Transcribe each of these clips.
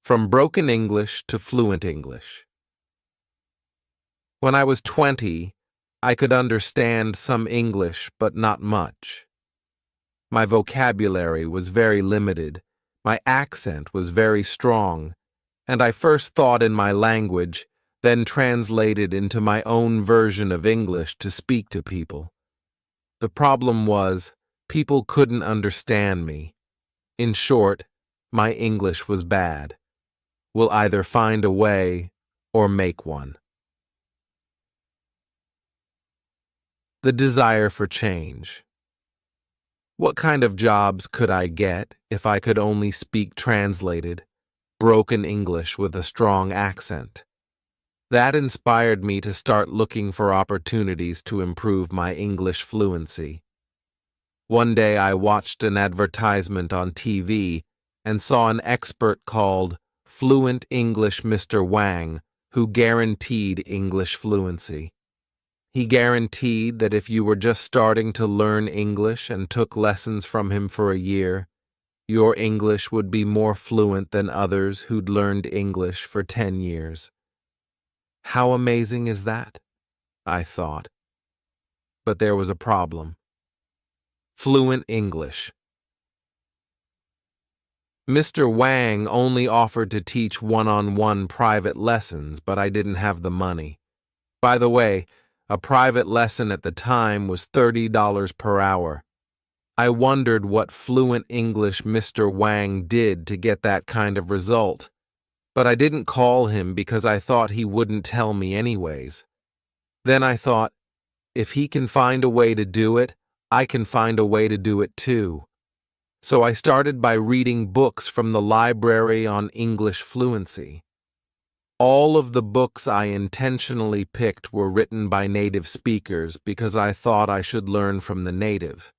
From broken English to fluent English. When I was 20, I could understand some English, but not much. My vocabulary was very limited, my accent was very strong, and I first thought in my language, then translated into my own version of English to speak to people. The problem was, people couldn't understand me. In short, my English was bad. We'll either find a way or make one. The desire for change. What kind of jobs could I get if I could only speak translated, broken English with a strong accent? That inspired me to start looking for opportunities to improve my English fluency. One day I watched an advertisement on TV and saw an expert called Fluent English Mr. Wang, who guaranteed English fluency. He guaranteed that if you were just starting to learn English and took lessons from him for a year, your English would be more fluent than others who'd learned English for 10 years. How amazing is that? I thought. But there was a problem. Fluent English. Mr. Wang only offered to teach one-on-one private lessons, but I didn't have the money. By the way, a private lesson at the time was $30 per hour. I wondered what fluent English Mr. Wang did to get that kind of result, but I didn't call him because I thought he wouldn't tell me anyways. Then I thought, if he can find a way to do it, I can find a way to do it too. So I started by reading books from the library on English fluency. All of the books I intentionally picked were written by native speakers because I thought I should learn from the native.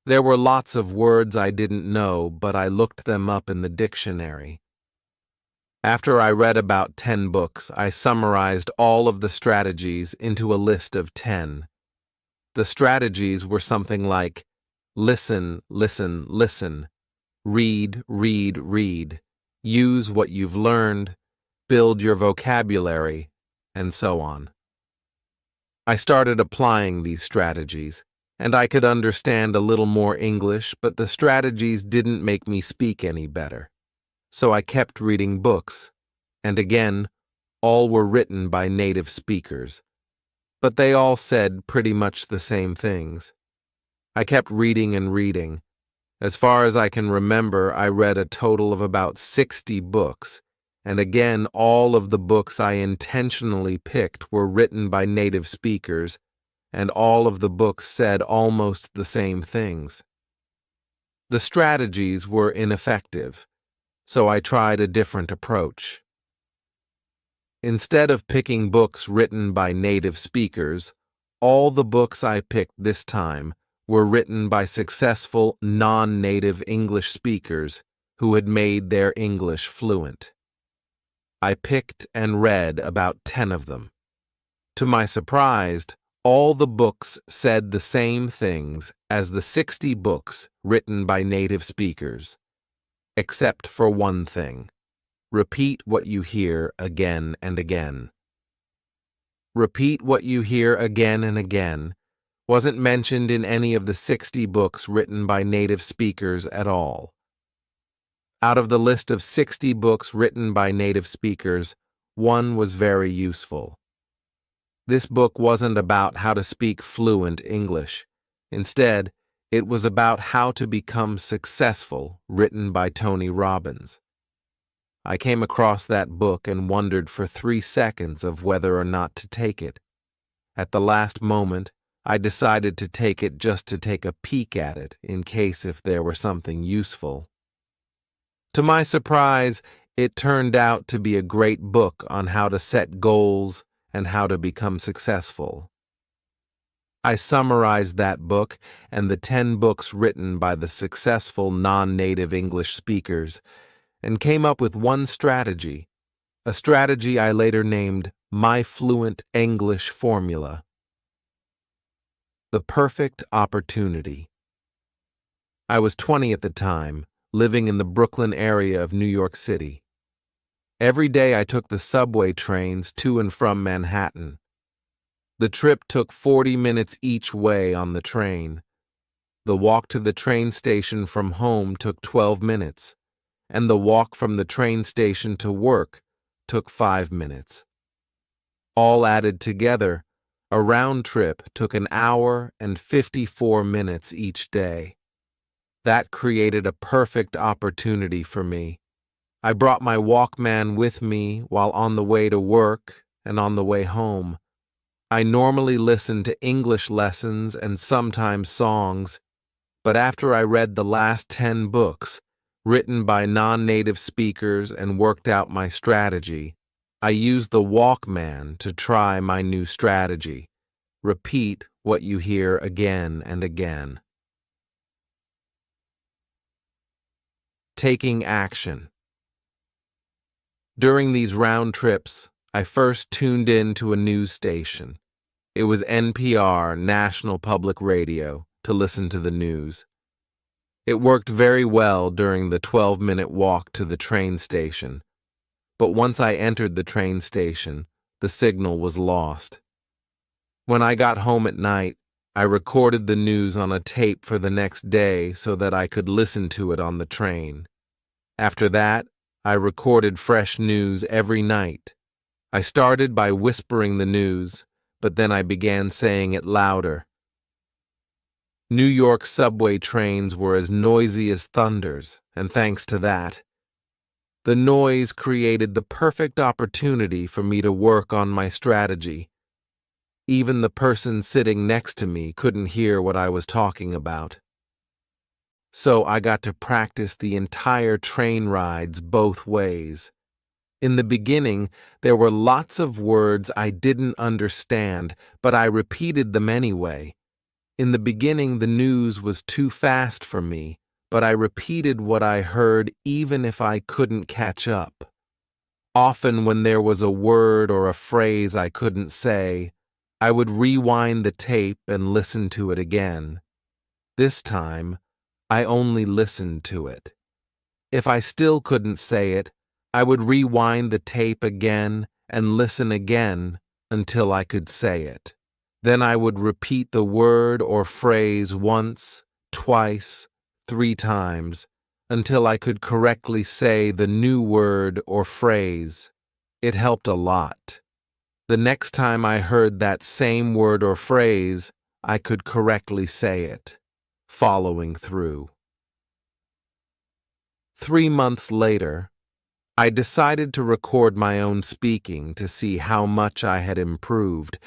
There were lots of words I didn't know, but I looked them up in the dictionary. After I read about 10 books, I summarized all of the strategies into a list of 10. The strategies were something like listen, listen, listen, read, read, read, use what you've learned, build your vocabulary, and so on. I started applying these strategies, and I could understand a little more English, but the strategies didn't make me speak any better. So I kept reading books, and again, all were written by native speakers. But they all said pretty much the same things. I kept reading and reading. As far as I can remember, I read a total of about 60 books, and again, all of the books I intentionally picked were written by native speakers, and all of the books said almost the same things. The strategies were ineffective, so I tried a different approach. Instead of picking books written by native speakers, all the books I picked this time were written by successful non-native English speakers who had made their English fluent. I picked and read about 10 of them. To my surprise, all the books said the same things as the 60 books written by native speakers, except for one thing. Repeat what you hear again and again. Repeat what you hear again and again wasn't mentioned in any of the 60 books written by native speakers at all. Out of the list of 60 books written by native speakers, one was very useful. This book wasn't about how to speak fluent English. Instead, it was about how to become successful, written by Tony Robbins. I came across that book and wondered for 3 seconds of whether or not to take it. At the last moment, I decided to take it just to take a peek at it in case if there were something useful. To my surprise, it turned out to be a great book on how to set goals and how to become successful. I summarized that book and the 10 books written by the successful non-native English speakers and came up with one strategy, a strategy I later named My Fluent English Formula. The perfect opportunity. I was 20 at the time, living in the Brooklyn area of New York City. Every day I took the subway trains to and from Manhattan. The trip took 40 minutes each way on the train. The walk to the train station from home took 12 minutes, and the walk from the train station to work took 5 minutes. All added together, a round trip took an hour and 54 minutes each day. That created a perfect opportunity for me. I brought my Walkman with me while on the way to work and on the way home. I normally listened to English lessons and sometimes songs, but after I read the last 10 books, written by non-native speakers and worked out my strategy, I used the Walkman to try my new strategy. Repeat what you hear again and again. Taking action. During these round trips, I first tuned in to a news station. It was NPR, National Public Radio, to listen to the news. It worked very well during the 12-minute walk to the train station, but once I entered the train station, the signal was lost. When I got home at night, I recorded the news on a tape for the next day so that I could listen to it on the train. After that, I recorded fresh news every night. I started by whispering the news, but then I began saying it louder. New York subway trains were as noisy as thunders, and thanks to that, the noise created the perfect opportunity for me to work on my strategy. Even the person sitting next to me couldn't hear what I was talking about. So I got to practice the entire train rides both ways. In the beginning, there were lots of words I didn't understand, but I repeated them anyway. In the beginning, the news was too fast for me, but I repeated what I heard even if I couldn't catch up. Often when there was a word or a phrase I couldn't say, I would rewind the tape and listen to it again. This time, I only listened to it. If I still couldn't say it, I would rewind the tape again and listen again until I could say it. Then I would repeat the word or phrase once, twice, 3 times, until I could correctly say the new word or phrase. It helped a lot. The next time I heard that same word or phrase, I could correctly say it, following through. 3 months later, I decided to record my own speaking to see how much I had improved,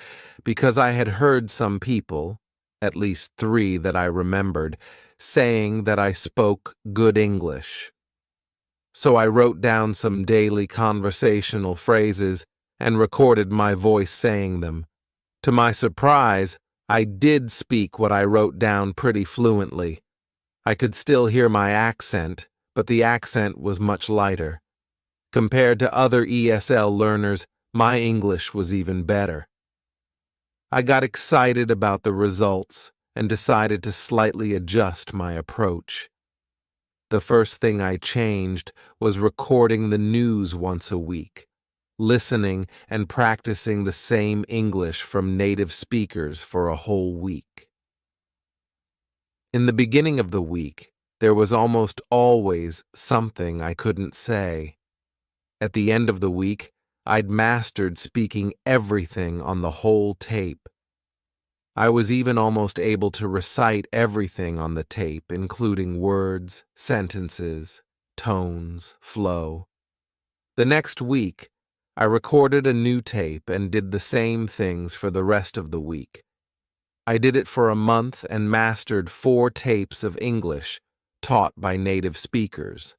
because I had heard some people, at least 3 that I remembered, saying that I spoke good English. So I wrote down some daily conversational phrases and recorded my voice saying them. To my surprise, I did speak what I wrote down pretty fluently. I could still hear my accent, but the accent was much lighter. Compared to other ESL learners, my English was even better. I got excited about the results and decided to slightly adjust my approach. The first thing I changed was recording the news once a week, listening and practicing the same English from native speakers for a whole week. In the beginning of the week, there was almost always something I couldn't say. At the end of the week, I'd mastered speaking everything on the whole tape. I was even almost able to recite everything on the tape, including words, sentences, tones, flow. The next week, I recorded a new tape and did the same things for the rest of the week. I did it for a month and mastered 4 tapes of English taught by native speakers.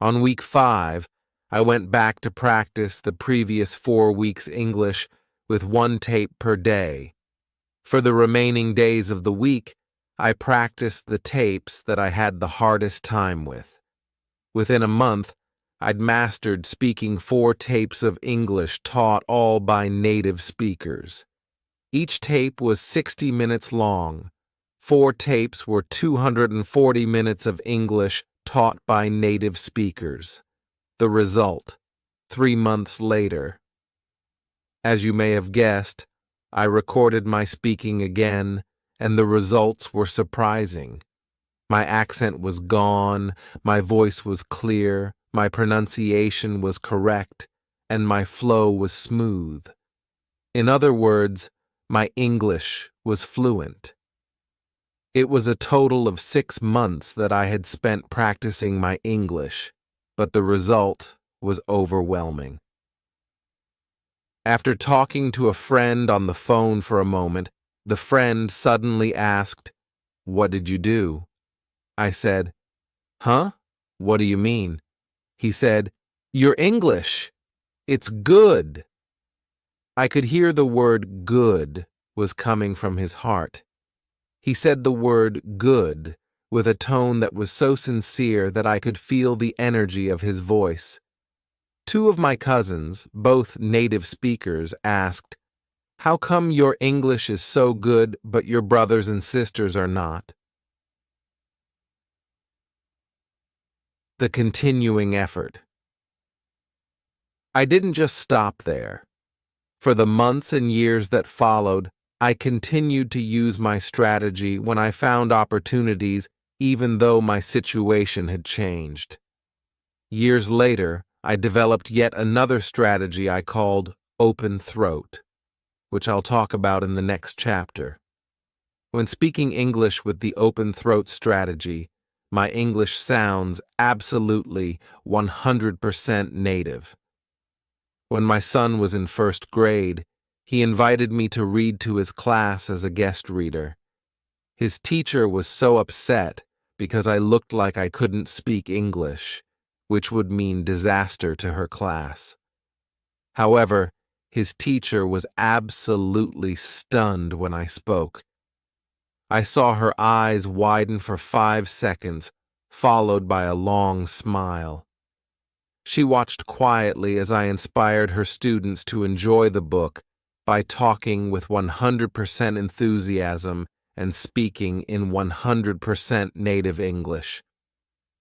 On week 5, I went back to practice the previous 4 weeks' English with 1 tape per day. For the remaining days of the week, I practiced the tapes that I had the hardest time with. Within a month, I'd mastered speaking 4 tapes of English taught all by native speakers. Each tape was 60 minutes long. 4 tapes were 240 minutes of English taught by native speakers. The result: 3 months later. As you may have guessed, I recorded my speaking again, and the results were surprising. My accent was gone, my voice was clear, my pronunciation was correct, and my flow was smooth. In other words, my English was fluent. It was a total of 6 months that I had spent practicing my English, but the result was overwhelming. After talking to a friend on the phone for a moment, the friend suddenly asked, "What did you do?" I said, "Huh? What do you mean?" He said, "Your English. It's good." I could hear the word good was coming from his heart. He said the word good with a tone that was so sincere that I could feel the energy of his voice. 2 of my cousins, both native speakers, asked, "How come your English is so good but your brothers and sisters are not?" The continuing effort. I didn't just stop there. For the months and years that followed, I continued to use my strategy when I found opportunities, even though my situation had changed. Years later, I developed yet another strategy I called open throat, which I'll talk about in the next chapter. When speaking English with the open throat strategy, my English sounds absolutely 100% native. When my son was in first grade, he invited me to read to his class as a guest reader. His teacher was so upset because I looked like I couldn't speak English, which would mean disaster to her class. However, his teacher was absolutely stunned when I spoke. I saw her eyes widen for 5 seconds, followed by a long smile. She watched quietly as I inspired her students to enjoy the book by talking with 100% enthusiasm and speaking in 100% native English.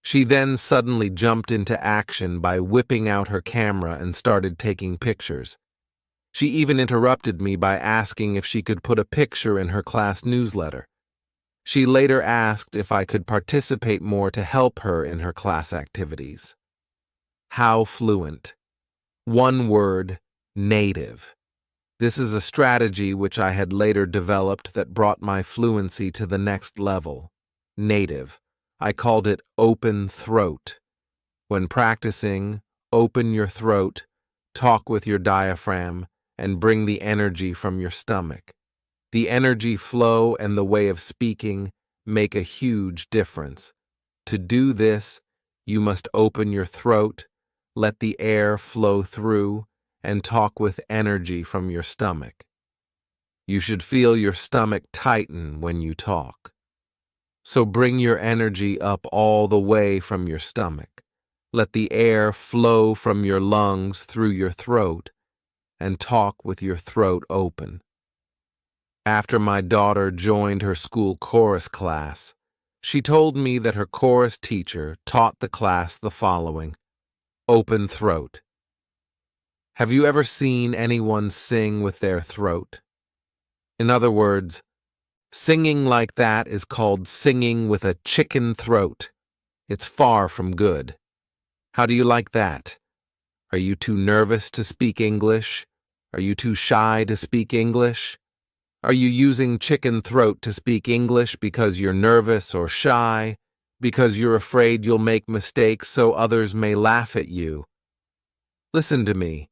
She then suddenly jumped into action by whipping out her camera and started taking pictures. She even interrupted me by asking if she could put a picture in her class newsletter. She later asked if I could participate more to help her in her class activities. How fluent. One word, native. This is a strategy which I had later developed that brought my fluency to the next level. Native. I called it open throat. When practicing, open your throat, talk with your diaphragm, and bring the energy from your stomach. The energy flow and the way of speaking make a huge difference. To do this, you must open your throat, let the air flow through, and talk with energy from your stomach. You should feel your stomach tighten when you talk. So bring your energy up all the way from your stomach. Let the air flow from your lungs through your throat, and talk with your throat open. After my daughter joined her school chorus class, she told me that her chorus teacher taught the class the following: open throat. Have you ever seen anyone sing with their throat? In other words, singing like that is called singing with a chicken throat. It's far from good. How do you like that? Are you too nervous to speak English? Are you too shy to speak English? Are you using chicken throat to speak English because you're nervous or shy? Because you're afraid you'll make mistakes so others may laugh at you? Listen to me.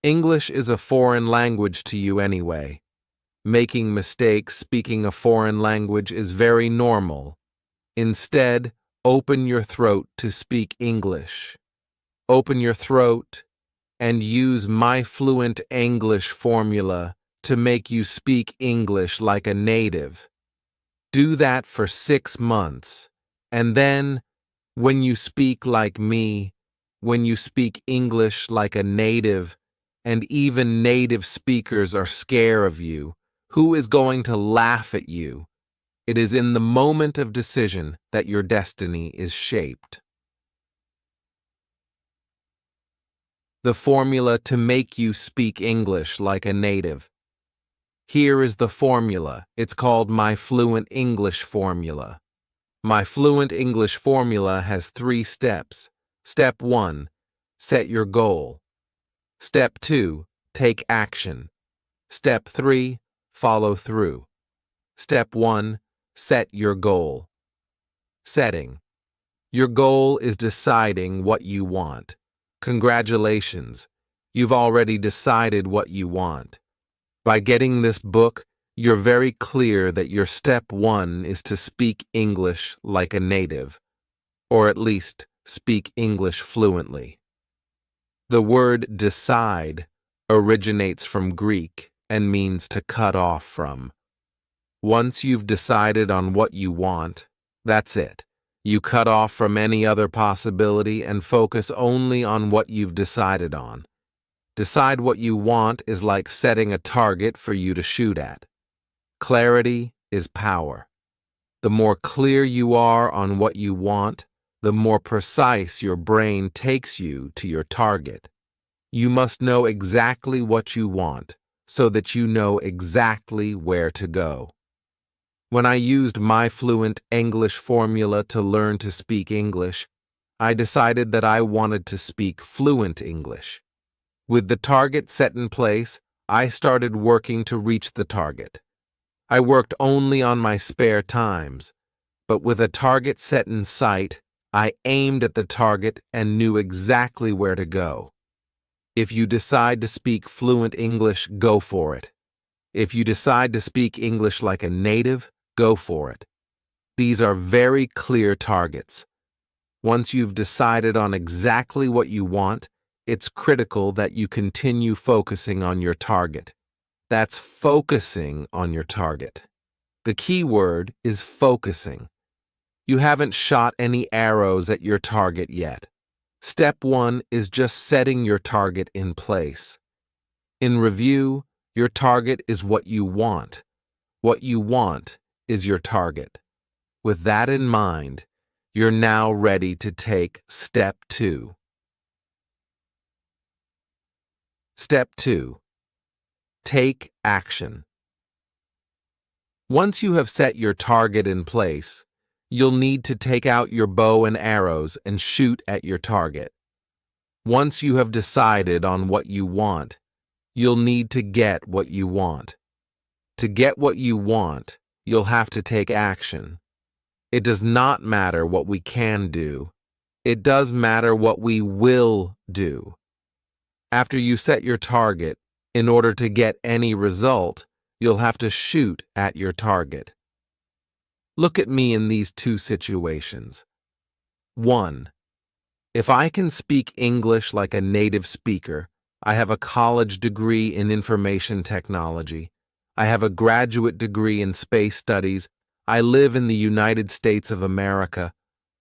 English is a foreign language to you anyway. Making mistakes speaking a foreign language is very normal. Instead, open your throat to speak English. Open your throat and use my fluent English formula to make you speak English like a native. Do that for 6 months, and then, when you speak like me, when you speak English like a native, and even native speakers are scared of you, who is going to laugh at you? It is in the moment of decision that your destiny is shaped. the formula to make you speak English like a native. Here is the formula. It's called my Fluent English formula. My Fluent English formula has 3 steps. Step 1, set your goal. Step 2, take action. Step 3, follow through. Step 1, set your goal. Setting. Your goal is deciding what you want. Congratulations, you've already decided what you want. By getting this book, you're very clear that your step 1 is to speak English like a native, or at least speak English fluently. The word decide originates from Greek and means to cut off from. Once you've decided on what you want, that's it. You cut off from any other possibility and focus only on what you've decided on. Decide what you want is like setting a target for you to shoot at. Clarity is power. The more clear you are on what you want, the more precise your brain takes you to your target. You must know exactly what you want so that you know exactly where to go. When I used my Fluent English formula to learn to speak English, I decided that I wanted to speak fluent English. With the target set in place, I started working to reach the target. I worked only on my spare times, but with a target set in sight, I aimed at the target and knew exactly where to go. If you decide to speak fluent English, go for it. If you decide to speak English like a native, go for it. These are very clear targets. Once you've decided on exactly what you want, it's critical that you continue focusing on your target. That's focusing on your target. The key word is focusing. You haven't shot any arrows at your target yet. Step 1 is just setting your target in place. In review, your target is what you want. What you want is your target. With that in mind, you're now ready to take step 2. Step 2. Take action. Once you have set your target in place, you'll need to take out your bow and arrows and shoot at your target. Once you have decided on what you want, you'll need to get what you want. To get what you want, you'll have to take action. It does not matter what we can do. It does matter what we will do. After you set your target, in order to get any result, you'll have to shoot at your target. Look at me in these 2 situations. 1. If I can speak English like a native speaker, I have a college degree in information technology. I have a graduate degree in space studies. I live in the United States of America,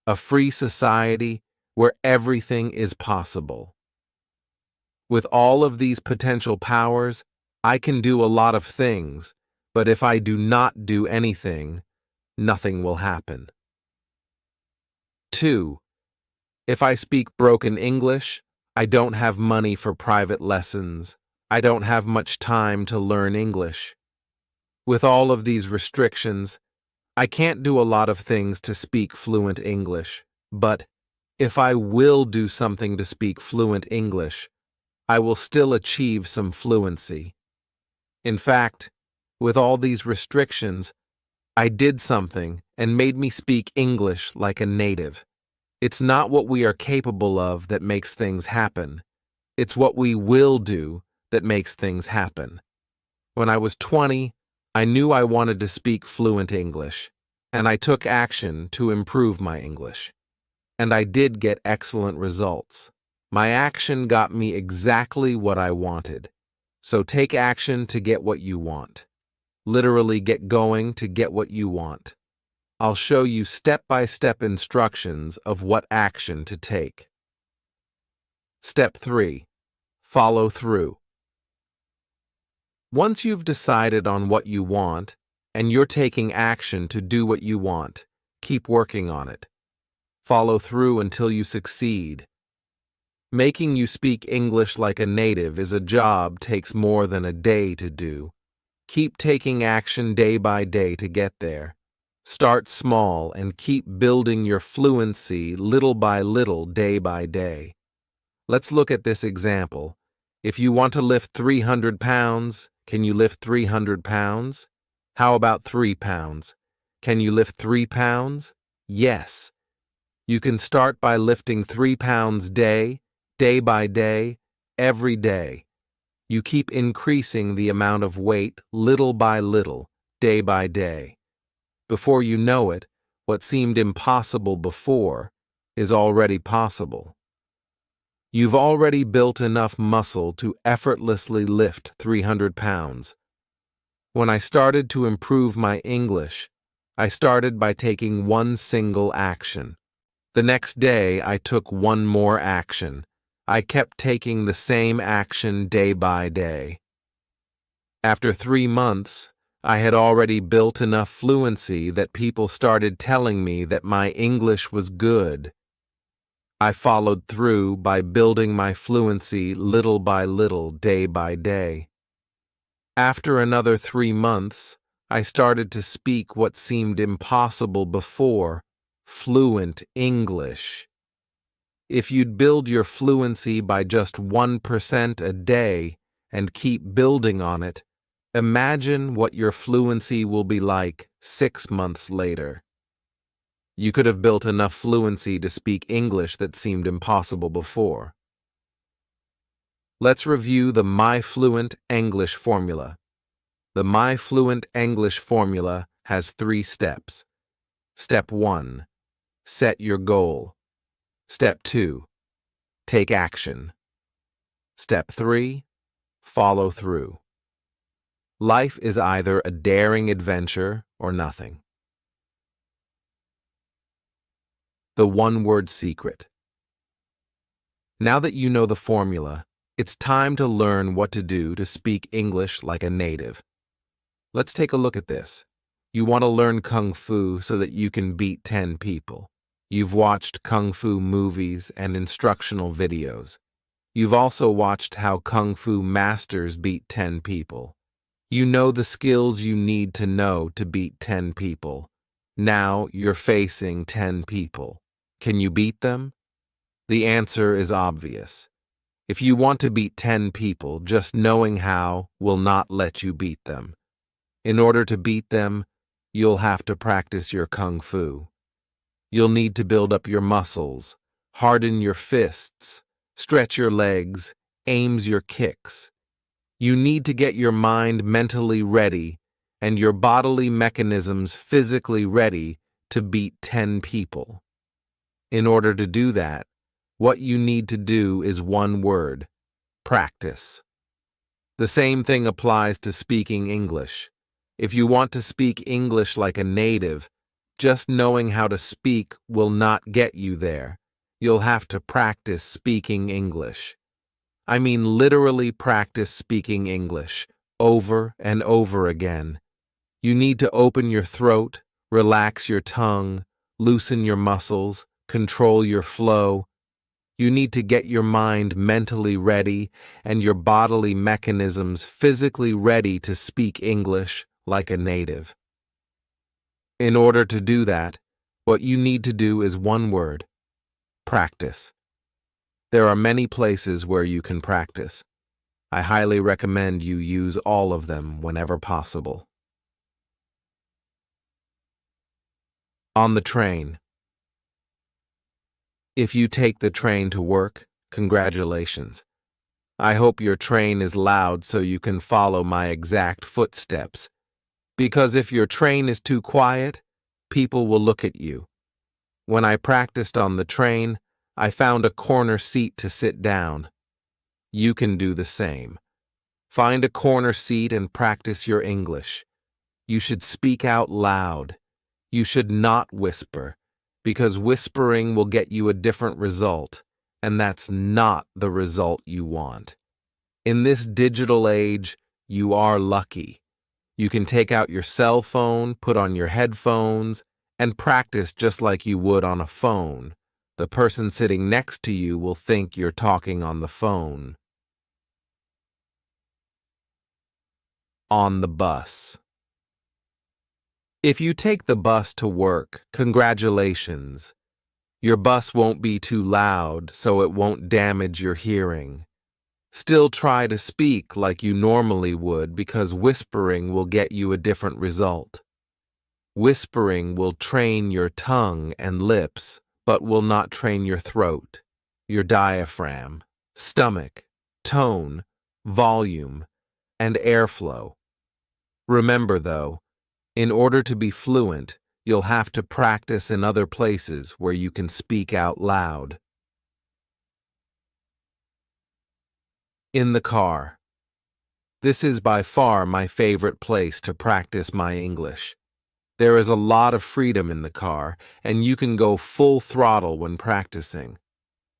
a free society where everything is possible. With all of these potential powers, I can do a lot of things, but if I do not do anything, nothing will happen. 2. If I speak broken English, I don't have money for private lessons. I don't have much time to learn English. With all of these restrictions, I can't do a lot of things to speak fluent English, but if I will do something to speak fluent English, I will still achieve some fluency. In fact, with all these restrictions, I did something and made me speak English like a native. It's not what we are capable of that makes things happen. It's what we will do that makes things happen. When I was 20, I knew I wanted to speak fluent English, and I took action to improve my English. And I did get excellent results. My action got me exactly what I wanted. So take action to get what you want. Literally get going to get what you want. I'll show you step-by-step instructions of what action to take. Step 3. Follow through. Once you've decided on what you want, and you're taking action to do what you want, keep working on it. Follow through until you succeed. Making you speak English like a native is a job takes more than a day to do. Keep taking action day by day to get there. Start small and keep building your fluency little by little, day by day. Let's look at this example. If you want to lift 300 pounds, can you lift 300 pounds? How about 3 pounds? Can you lift 3 pounds? Yes. You can start by lifting 3 pounds day by day, every day. You keep increasing the amount of weight little by little, day by day. Before you know it, what seemed impossible before is already possible. You've already built enough muscle to effortlessly lift 300 pounds. When I started to improve my English, I started by taking one single action. The next day, I took one more action. I kept taking the same action day by day. After 3 months, I had already built enough fluency that people started telling me that my English was good. I followed through by building my fluency little by little, day by day. After another 3 months, I started to speak what seemed impossible before, fluent English. If you'd build your fluency by just 1% a day and keep building on it, imagine what your fluency will be like 6 months later. You could have built enough fluency to speak English that seemed impossible before. Let's review the My Fluent English formula. The My Fluent English formula has 3 steps. Step 1. Set your goal. Step 2. Take action. Step 3. Follow through. Life is either a daring adventure or nothing. The one-word secret. Now that you know the formula, it's time to learn what to do to speak English like a native. Let's take a look at this. You want to learn Kung Fu so that you can beat 10 people. You've watched Kung Fu movies and instructional videos. You've also watched how Kung Fu masters beat 10 people. You know the skills you need to know to beat 10 people. Now you're facing 10 people. Can you beat them? The answer is obvious. If you want to beat 10 people, just knowing how will not let you beat them. In order to beat them, you'll have to practice your Kung Fu. You'll need to build up your muscles, harden your fists, stretch your legs, aim your kicks. You need to get your mind mentally ready and your bodily mechanisms physically ready to beat 10 people. In order to do that, what you need to do is one word: practice. The same thing applies to speaking English. If you want to speak English like a native, just knowing how to speak will not get you there. You'll have to practice speaking English. I mean literally practice speaking English, over and over again. You need to open your throat, relax your tongue, loosen your muscles, control your flow. You need to get your mind mentally ready and your bodily mechanisms physically ready to speak English like a native. In order to do that, what you need to do is one word: practice. There are many places where you can practice. I highly recommend you use all of them whenever possible. On the train. If you take the train to work, congratulations. I hope your train is loud so you can follow my exact footsteps. Because if your train is too quiet, people will look at you. When I practiced on the train, I found a corner seat to sit down. You can do the same. Find a corner seat and practice your English. You should speak out loud. You should not whisper, because whispering will get you a different result, and that's not the result you want. In this digital age, you are lucky. You can take out your cell phone, put on your headphones, and practice just like you would on a phone. The person sitting next to you will think you're talking on the phone. On the bus. If you take the bus to work, congratulations. Your bus won't be too loud, so it won't damage your hearing. Still try to speak like you normally would because whispering will get you a different result. Whispering will train your tongue and lips, but will not train your throat, your diaphragm, stomach, tone, volume, and airflow. Remember, though, in order to be fluent, you'll have to practice in other places where you can speak out loud. In the car. This is by far my favorite place to practice my English. There is a lot of freedom in the car, and you can go full throttle when practicing.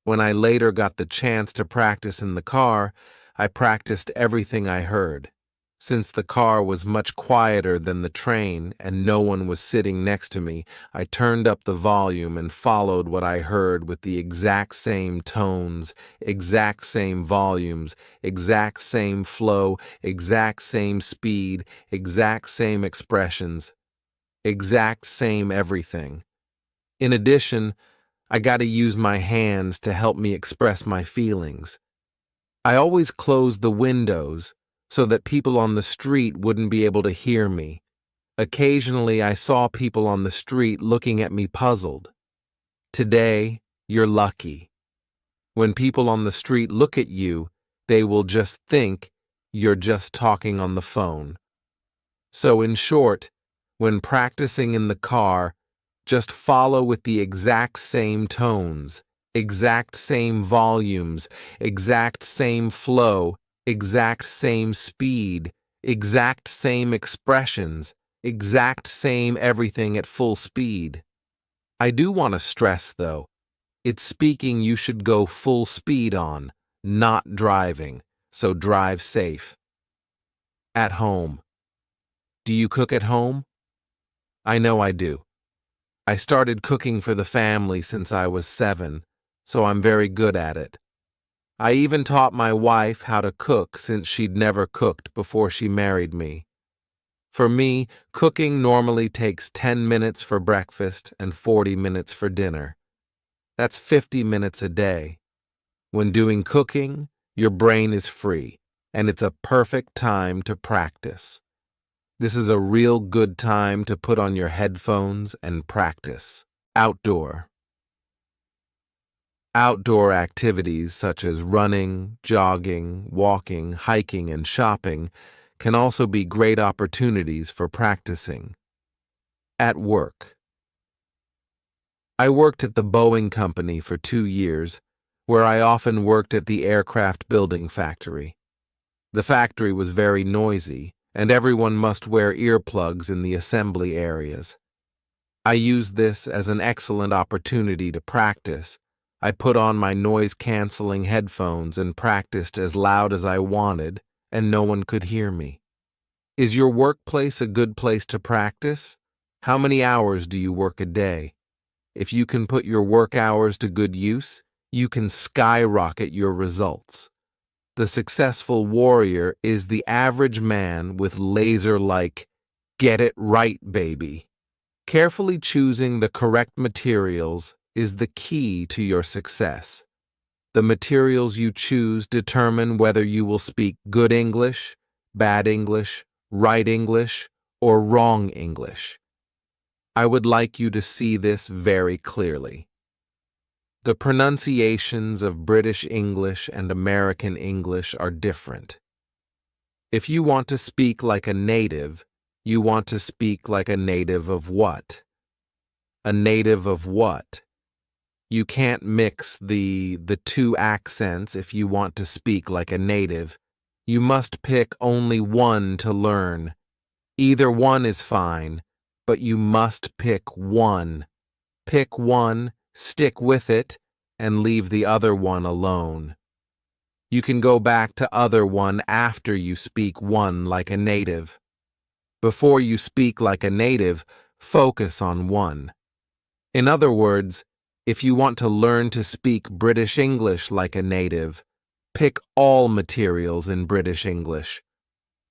When I later got the chance to practice in the car, I practiced everything I heard. Since the car was much quieter than the train and no one was sitting next to me, I turned up the volume and followed what I heard with the exact same tones, exact same volumes, exact same flow, exact same speed, exact same expressions, exact same everything. In addition, I got to use my hands to help me express my feelings. I always closed the windows so that people on the street wouldn't be able to hear me. Occasionally, I saw people on the street looking at me puzzled. Today, you're lucky. When people on the street look at you, they will just think you're just talking on the phone. So in short, when practicing in the car, just follow with the exact same tones, exact same volumes, exact same flow, exact same speed, exact same expressions, exact same everything at full speed. I do want to stress, though, it's speaking you should go full speed on, not driving, so drive safe. At home. Do you cook at home? I know I do. I started cooking for the family since I was 7, so I'm very good at it. I even taught my wife how to cook since she'd never cooked before she married me. For me, cooking normally takes 10 minutes for breakfast and 40 minutes for dinner. That's 50 minutes a day. When doing cooking, your brain is free, and it's a perfect time to practice. This is a real good time to put on your headphones and practice. Outdoor. Outdoor activities such as running, jogging, walking, hiking, and shopping can also be great opportunities for practicing. At work. I worked at the Boeing company for 2 years, where I often worked at the aircraft building factory. The factory was very noisy, and everyone must wear earplugs in the assembly areas. I used this as an excellent opportunity to practice. I put on my noise-canceling headphones and practiced as loud as I wanted, and no one could hear me. Is your workplace a good place to practice? How many hours do you work a day? If you can put your work hours to good use, you can skyrocket your results. The successful warrior is the average man with laser-like, get it right, baby. Carefully choosing the correct materials is the key to your success. The materials you choose determine whether you will speak good English, bad English, right English, or wrong English. I would like you to see this very clearly. The pronunciations of British English and American English are different. If you want to speak like a native, you want to speak like a native of what? A native of what? You can't mix the two accents if you want to speak like a native. You must pick only one to learn. Either one is fine, but you must pick one. Pick one, stick with it, and leave the other one alone. You can go back to other one after you speak one like a native. Before you speak like a native, focus on one. In other words, If you want to learn to speak British English like a native, pick all materials in British English.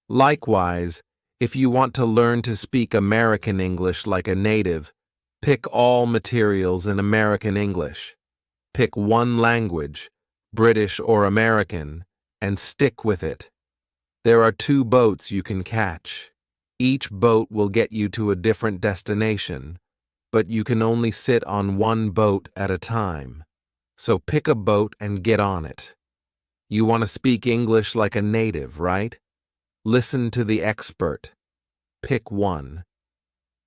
Likewise, if you want to learn to speak American English like a native, pick all materials in American English. Pick one language, British or American, and stick with it. There are 2 boats you can catch. Each boat will get you to a different destination, but you can only sit on one boat at a time. So pick a boat and get on it. You want to speak English like a native, right? Listen to the expert. Pick one.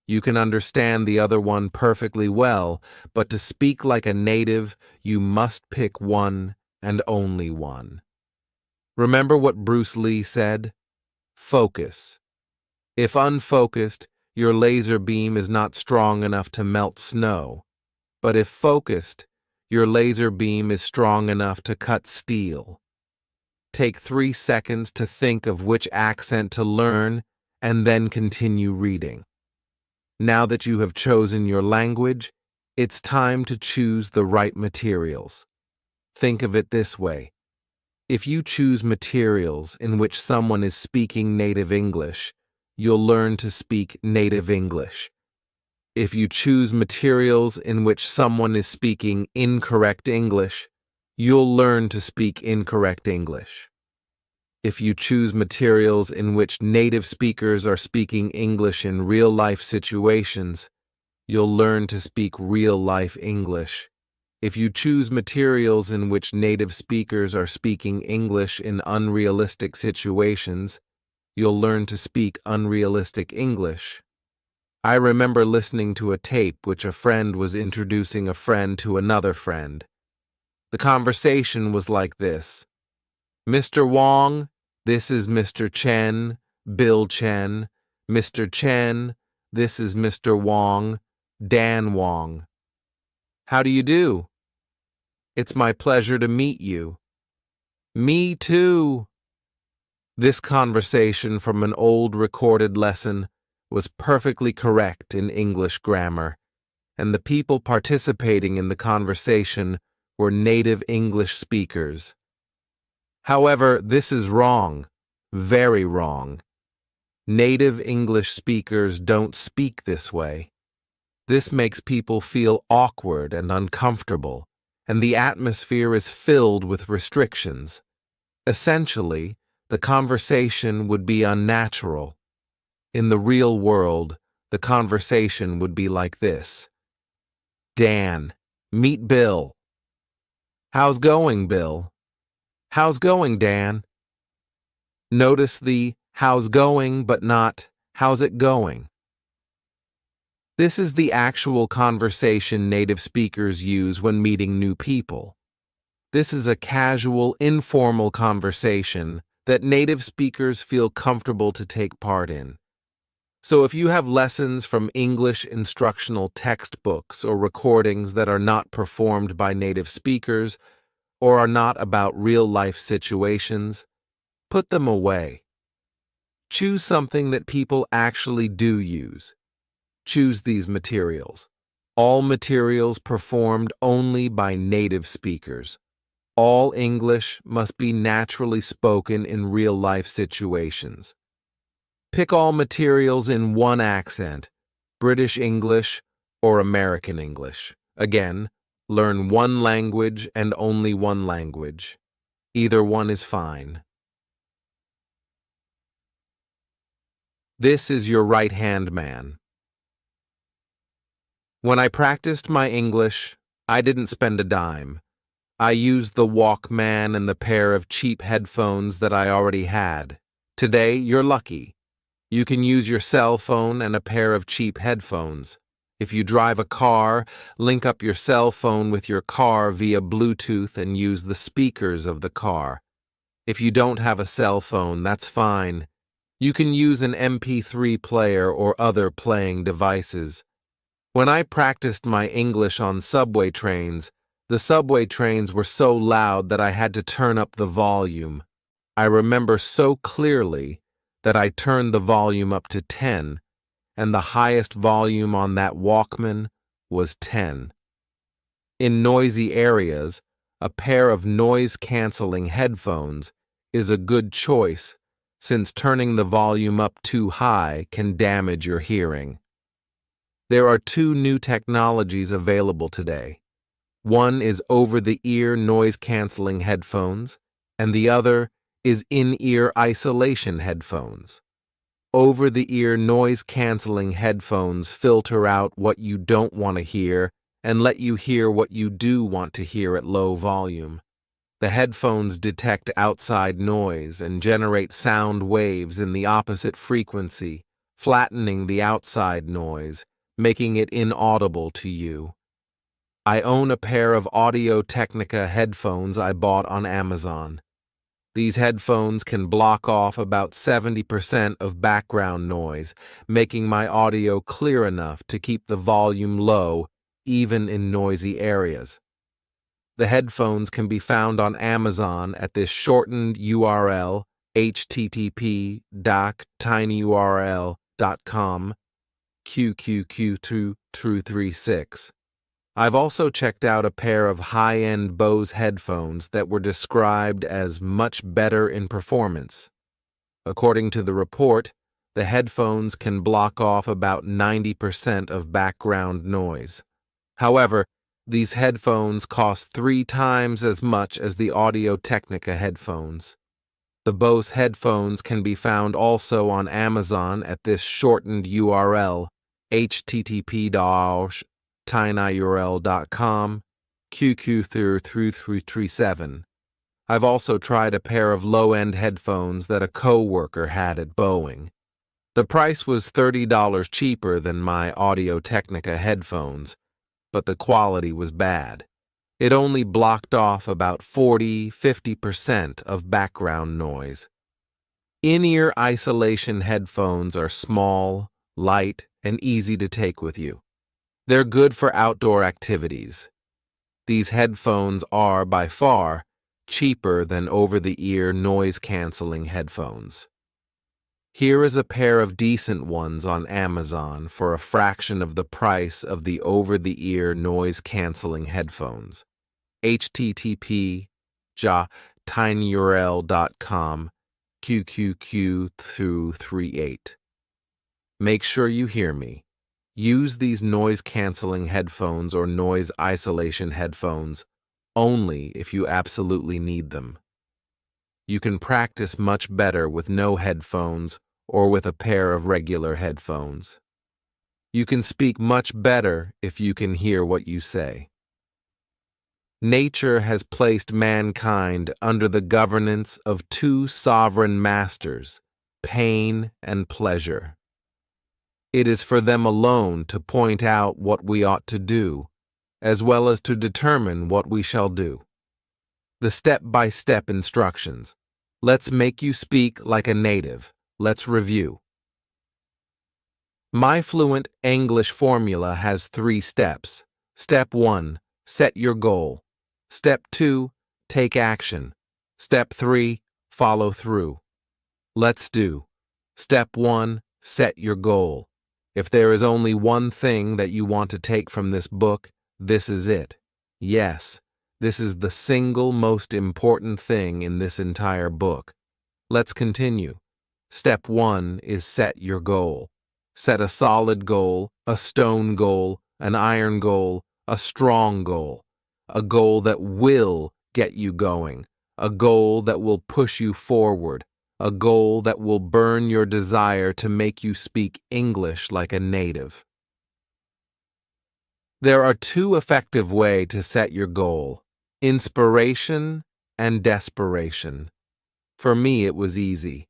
You can understand the other one perfectly well, but to speak like a native, you must pick one and only one. Remember what Bruce Lee said? Focus. If unfocused, your laser beam is not strong enough to melt snow. But if focused, your laser beam is strong enough to cut steel. Take 3 seconds to think of which accent to learn and then continue reading. Now that you have chosen your language, it's time to choose the right materials. Think of it this way. If you choose materials in which someone is speaking native English, you'll learn to speak native English. If you choose materials in which someone is speaking incorrect English, you'll learn to speak incorrect English. If you choose materials in which native speakers are speaking English in real-life situations, you'll learn to speak real-life English. If you choose materials in which native speakers are speaking English in unrealistic situations, you'll learn to speak unrealistic English. I remember listening to a tape which a friend was introducing a friend to another friend. The conversation was like this. Mr. Wong, this is Mr. Chen, Bill Chen. Mr. Chen, this is Mr. Wong, Dan Wong. How do you do? It's my pleasure to meet you. Me too. This conversation from an old recorded lesson was perfectly correct in English grammar, and the people participating in the conversation were native English speakers. However, this is wrong, very wrong. Native English speakers don't speak this way. This makes people feel awkward and uncomfortable, and the atmosphere is filled with restrictions. Essentially, the conversation would be unnatural. In the real world, the conversation would be like this. Dan, meet Bill. How's going, Bill? How's going, Dan? Notice the how's going but not how's it going. This is the actual conversation native speakers use when meeting new people. This is a casual, informal conversation that native speakers feel comfortable to take part in. So if you have lessons from English instructional textbooks or recordings that are not performed by native speakers or are not about real-life situations, put them away. Choose something that people actually do use. Choose these materials. All materials performed only by native speakers. All English must be naturally spoken in real-life situations. Pick all materials in one accent, British English or American English. Again, learn one language and only one language. Either one is fine. This is your right-hand man. When I practiced my English, I didn't spend a dime. I used the Walkman and the pair of cheap headphones that I already had. Today, you're lucky. You can use your cell phone and a pair of cheap headphones. If you drive a car, link up your cell phone with your car via Bluetooth and use the speakers of the car. If you don't have a cell phone, that's fine. You can use an MP3 player or other playing devices. When I practiced my English on subway trains, the subway trains were so loud that I had to turn up the volume. I remember so clearly that I turned the volume up to 10, and the highest volume on that Walkman was 10. In noisy areas, a pair of noise-canceling headphones is a good choice since turning the volume up too high can damage your hearing. There are two new technologies available today. One is over-the-ear noise-canceling headphones, and the other is in-ear isolation headphones. Over-the-ear noise-canceling headphones filter out what you don't want to hear and let you hear what you do want to hear at low volume. The headphones detect outside noise and generate sound waves in the opposite frequency, flattening the outside noise, making it inaudible to you. I own a pair of Audio-Technica headphones I bought on Amazon. These headphones can block off about 70% of background noise, making my audio clear enough to keep the volume low, even in noisy areas. The headphones can be found on Amazon at this shortened URL, http://tinyurl.com, QQQ236. I've also checked out a pair of high-end Bose headphones that were described as much better in performance. According to the report, the headphones can block off about 90% of background noise. However, these headphones cost 3 times as much as the Audio-Technica headphones. The Bose headphones can be found also on Amazon at this shortened URL, http://tinyurl.com, QQ3337. I've also tried a pair of low-end headphones that a coworker had at Boeing. The price was $30 cheaper than my Audio-Technica headphones, but the quality was bad. It only blocked off about 40–50% of background noise. In-ear isolation headphones are small, light, and easy to take with you. They're good for outdoor activities. These headphones are, by far, cheaper than over-the-ear noise-canceling headphones. Here is a pair of decent ones on Amazon for a fraction of the price of the over-the-ear noise-canceling headphones. http://tinyurl.com, QQQ238. Make sure you hear me. Use these noise-canceling headphones or noise isolation headphones only if you absolutely need them. You can practice much better with no headphones or with a pair of regular headphones. You can speak much better if you can hear what you say. Nature has placed mankind under the governance of 2 sovereign masters, pain and pleasure. It is for them alone to point out what we ought to do, as well as to determine what we shall do. The step-by-step instructions. Let's make you speak like a native. Let's review. My fluent English formula has 3 steps. Step 1, set your goal. Step 2, take action. Step 3, follow through. Let's do. Step 1, set your goal. If there is only one thing that you want to take from this book, this is it. Yes, this is the single most important thing in this entire book. Let's continue. Step 1 is set your goal. Set a solid goal, a stone goal, an iron goal, a strong goal. A goal that will get you going. A goal that will push you forward. A goal that will burn your desire to make you speak English like a native. There are 2 effective ways to set your goal: inspiration and desperation. For me, it was easy.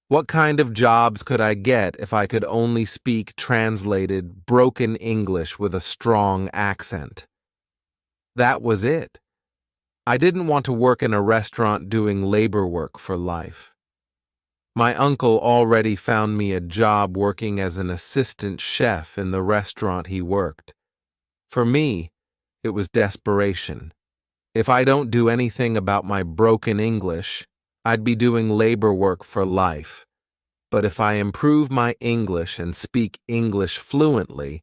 What kind of jobs could I get if I could only speak translated, broken English with a strong accent? That was it. I didn't want to work in a restaurant doing labor work for life. My uncle already found me a job working as an assistant chef in the restaurant he worked. For me, it was desperation. If I don't do anything about my broken English, I'd be doing labor work for life. But if I improve my English and speak English fluently,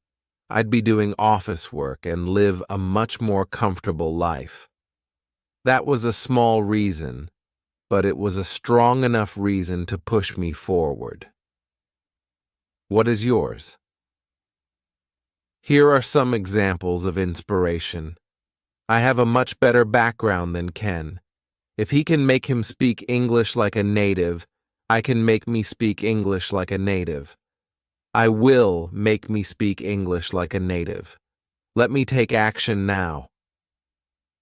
I'd be doing office work and live a much more comfortable life. That was a small reason, but it was a strong enough reason to push me forward. What is yours? Here are some examples of inspiration. I have a much better background than Ken. If he can make him speak English like a native, I can make me speak English like a native. I will make me speak English like a native. Let me take action now.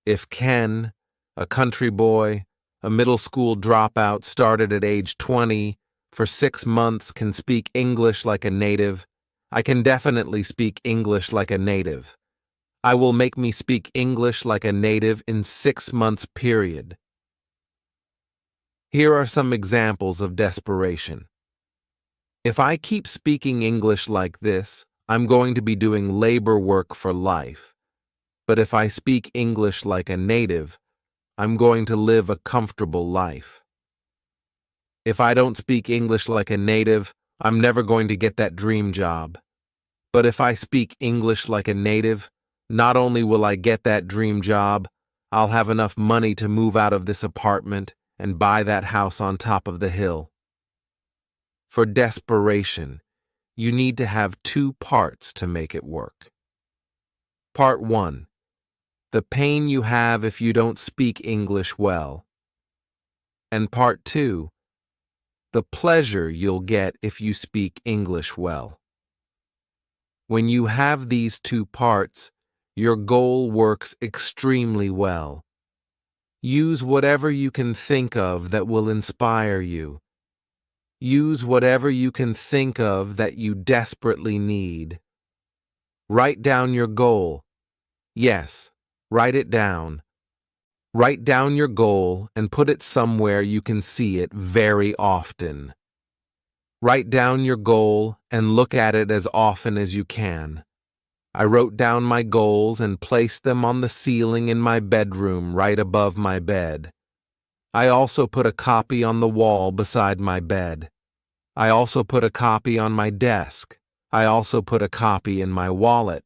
If Ken, a country boy, a middle school dropout started at age 20, for 6 months can speak English like a native, I can definitely speak English like a native. I will make me speak English like a native in 6 months period. Here are some examples of desperation. If I keep speaking English like this, I'm going to be doing labor work for life. But if I speak English like a native, I'm going to live a comfortable life. If I don't speak English like a native, I'm never going to get that dream job. But if I speak English like a native, not only will I get that dream job, I'll have enough money to move out of this apartment and buy that house on top of the hill. For desperation, you need to have 2 parts to make it work. Part 1. The pain you have if you don't speak English well. And Part 2. The pleasure you'll get if you speak English well. When you have these 2 parts, your goal works extremely well. Use whatever you can think of that will inspire you. Use whatever you can think of that you desperately need. Write down your goal. Yes, write it down. Write down your goal and put it somewhere you can see it very often. Write down your goal and look at it as often as you can. I wrote down my goals and placed them on the ceiling in my bedroom right above my bed. I also put a copy on the wall beside my bed. I also put a copy on my desk. I also put a copy in my wallet.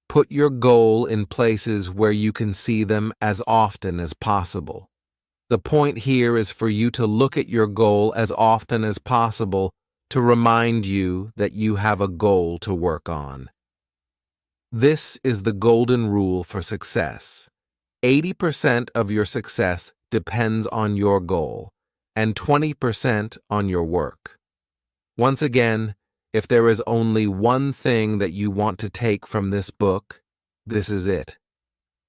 Put your goal in places where you can see them as often as possible. The point here is for you to look at your goal as often as possible to remind you that you have a goal to work on. This is the golden rule for success. 80% of your success depends on your goal, and 20% on your work. Once again, if there is only one thing that you want to take from this book, this is it.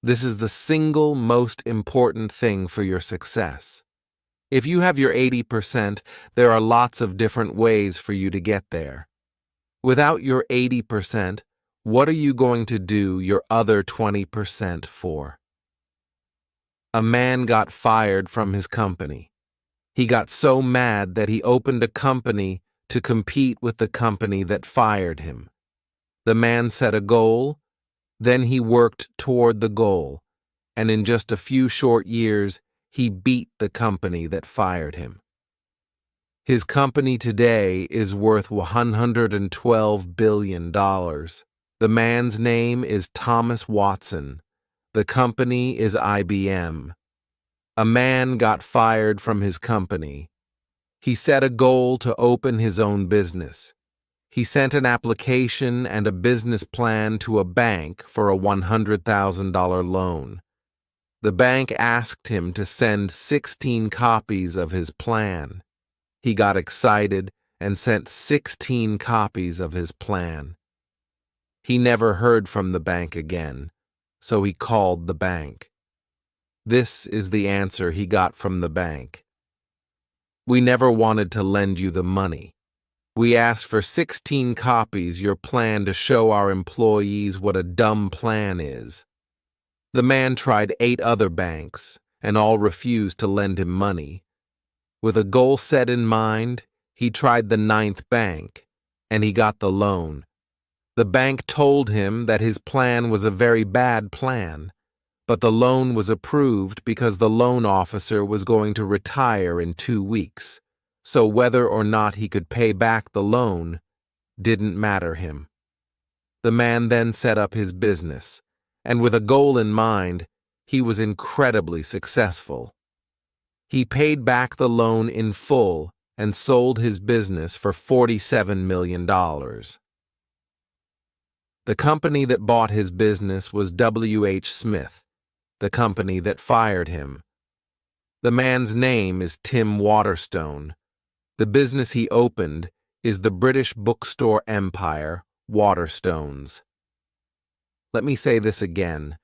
This is the single most important thing for your success. If you have your 80%, there are lots of different ways for you to get there. Without your 80%, what are you going to do your other 20% for? A man got fired from his company. He got so mad that he opened a company to compete with the company that fired him. The man set a goal, then he worked toward the goal, and in just a few short years, he beat the company that fired him. His company today is worth $112 billion. The man's name is Thomas Watson. The company is IBM. A man got fired from his company. He set a goal to open his own business. He sent an application and a business plan to a bank for a $100,000 loan. The bank asked him to send 16 copies of his plan. He got excited and sent 16 copies of his plan. He never heard from the bank again, so he called the bank. This is the answer he got from the bank. We never wanted to lend you the money. We asked for 16 copies your plan to show our employees what a dumb plan is. The man tried 8 other banks, and all refused to lend him money. With a goal set in mind, he tried the 9th bank, and he got the loan. The bank told him that his plan was a very bad plan, but the loan was approved because the loan officer was going to retire in 2 weeks, so whether or not he could pay back the loan didn't matter him. The man then set up his business, and with a goal in mind, he was incredibly successful. He paid back the loan in full and sold his business for $47 million. The company that bought his business was W.H. Smith, the company that fired him. The man's name is Tim Waterstone. The business he opened is the British bookstore empire, Waterstones. Let me say this again.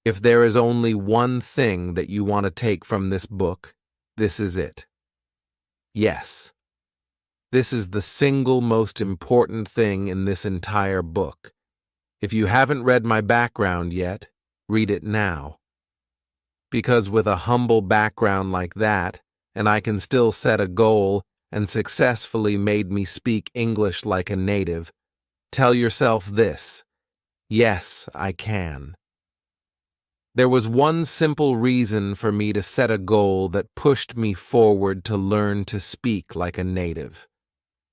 If there is only one thing that you want to take from this book, this is it. Yes, this is the single most important thing in this entire book. If you haven't read my background yet, read it now. Because with a humble background like that, and I can still set a goal and successfully made me speak English like a native, tell yourself this: yes, I can. There was one simple reason for me to set a goal that pushed me forward to learn to speak like a native.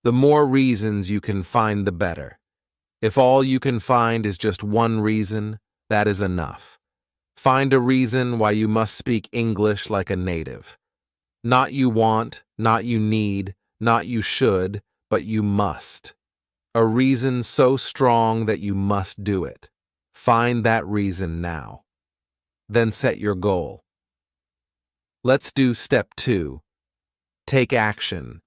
The more reasons you can find, the better. If all you can find is just one reason, that is enough. Find a reason why you must speak English like a native. Not you want, not you need, not you should, but you must. A reason so strong that you must do it. Find that reason now. Then set your goal. Let's do step 2. Take action.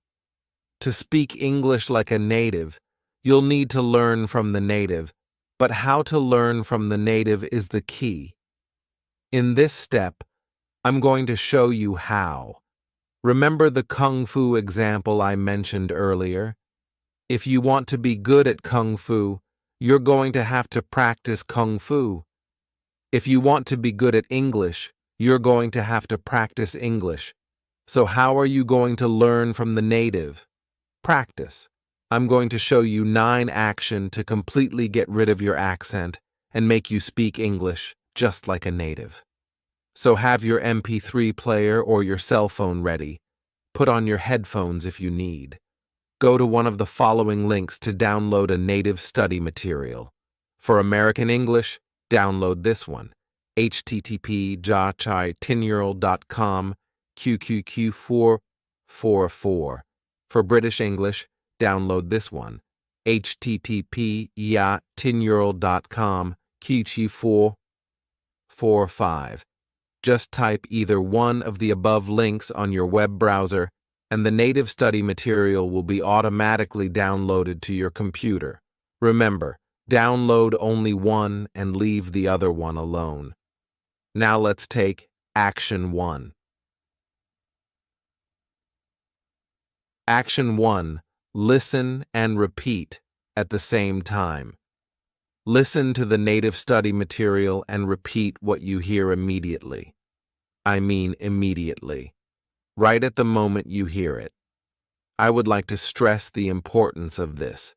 To speak English like a native, you'll need to learn from the native, but how to learn from the native is the key. In this step, I'm going to show you how. Remember the Kung Fu example I mentioned earlier? If you want to be good at Kung Fu, you're going to have to practice Kung Fu. If you want to be good at English, you're going to have to practice English. So how are you going to learn from the native? Practice. I'm going to show you 9 actions to completely get rid of your accent and make you speak English just like a native. So have your MP3 player or your cell phone ready. Put on your headphones if you need. Go to one of the following links to download a native study material. For American English, download this one, http://10yearold.com QQQ444. For British English, download this one, http://10yearold.com QQ445. Just type either one of the above links on your web browser, and the native study material will be automatically downloaded to your computer. Remember, download only one and leave the other one alone. Now let's take Action 1. Action 1. Listen and repeat at the same time. Listen to the native study material and repeat what you hear immediately. I mean immediately. Right at the moment you hear it. I would like to stress the importance of this.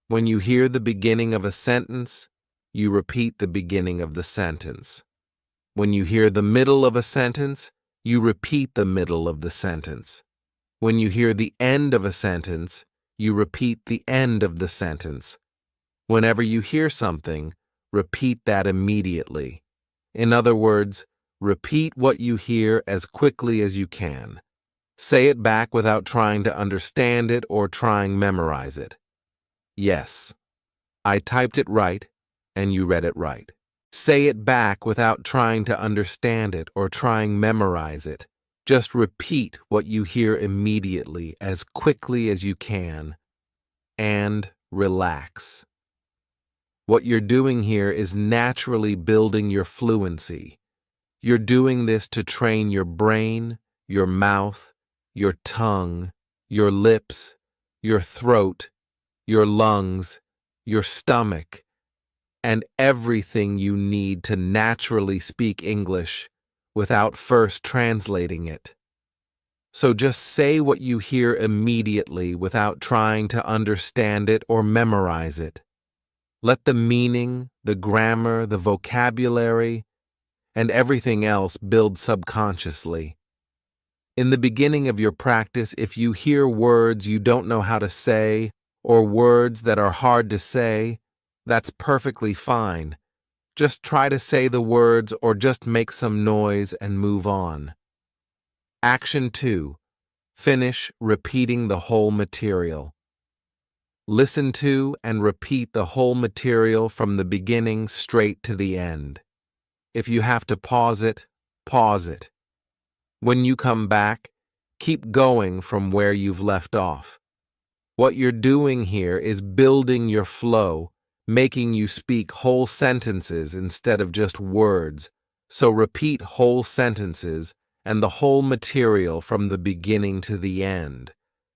When you hear the beginning of a sentence, you repeat the beginning of the sentence. When you hear the middle of a sentence, you repeat the middle of the sentence. When you hear the end of a sentence, you repeat the end of the sentence. Whenever you hear something, repeat that immediately. In other words, repeat what you hear as quickly as you can. Say it back without trying to understand it or trying memorize it. Yes, I typed it right, and you read it right. Say it back without trying to understand it or trying memorize it. Just repeat what you hear immediately as quickly as you can, and relax. What you're doing here is naturally building your fluency. You're doing this to train your brain, your mouth, your tongue, your lips, your throat, your lungs, your stomach, and everything you need to naturally speak English without first translating it. So just say what you hear immediately without trying to understand it or memorize it. Let the meaning, the grammar, the vocabulary, and everything else build subconsciously. In the beginning of your practice, if you hear words you don't know how to say or words that are hard to say, That's perfectly fine. Just try to say the words or just make some noise and move on. Action 2. Finish repeating the whole material. Listen to and repeat the whole material from the beginning straight to the end. If you have to pause it, pause it. When you come back, keep going from where you've left off. What you're doing here is building your flow, making you speak whole sentences instead of just words. So repeat whole sentences and the whole material from the beginning to the end.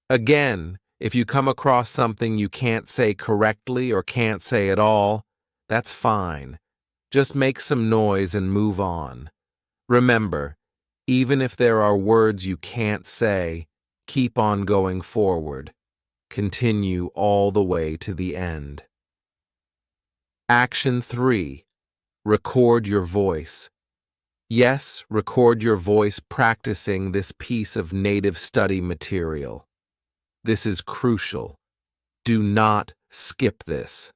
Again, if you come across something you can't say correctly or can't say at all, that's fine. Just make some noise and move on. Remember, even if there are words you can't say, keep on going forward. Continue all the way to the end. Action 3. Record your voice. Yes, record your voice practicing this piece of native study material. This is crucial. Do not skip this.